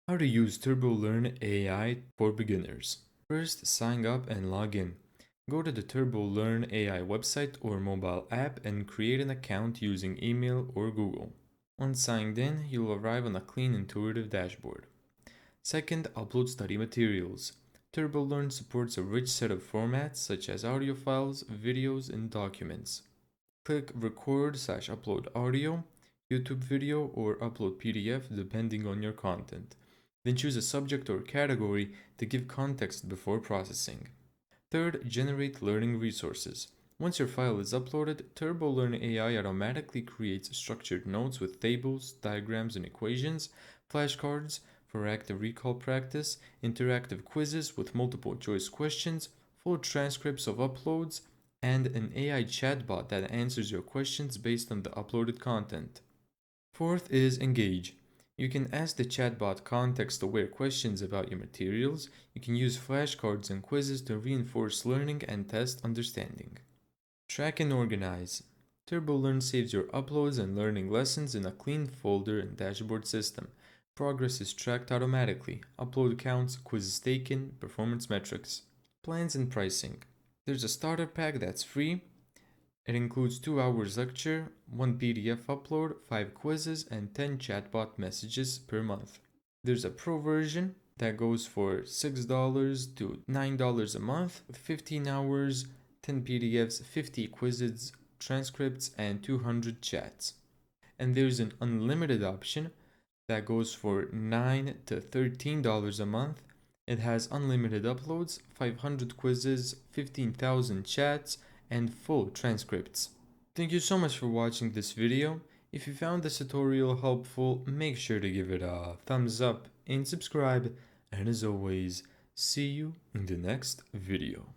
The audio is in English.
How to use TurboLearn AI for beginners. First, sign up and log in. Go to the TurboLearn AI website or mobile app and create an account using email or Google. Once signed in, you'll arrive on a clean, intuitive dashboard. Second, upload study materials. TurboLearn supports a rich set of formats such as audio files, videos, and documents. Click record/upload audio, YouTube video, or upload PDF depending on your content. Then choose a subject or category to give context before processing. Third, generate learning resources. Once your file is uploaded, TurboLearn AI automatically creates structured notes with tables, diagrams, and equations, flashcards for active recall practice, interactive quizzes with multiple choice questions, full transcripts of uploads, and an AI chatbot that answers your questions based on the uploaded content. Fourth is engage. You can ask the chatbot context-aware questions about your materials. You can use flashcards and quizzes to reinforce learning and test understanding. Track and organize. TurboLearn saves your uploads and learning lessons in a clean folder and dashboard system. Progress is tracked automatically. Upload counts, quizzes taken, performance metrics. Plans and pricing. There's a starter pack that's free. It includes 2 hours lecture, 1 PDF upload, 5 quizzes, and 10 chatbot messages per month. There's a pro version that goes for $6 to $9 a month, 15 hours, 10 PDFs, 50 quizzes, transcripts, and 200 chats. And there's an unlimited option that goes for $9 to $13 a month. It has unlimited uploads, 500 quizzes, 15,000 chats, and full transcripts. Thank you so much for watching this video. If you found this tutorial helpful, make sure to give it a thumbs up and subscribe. And as always, see you in the next video.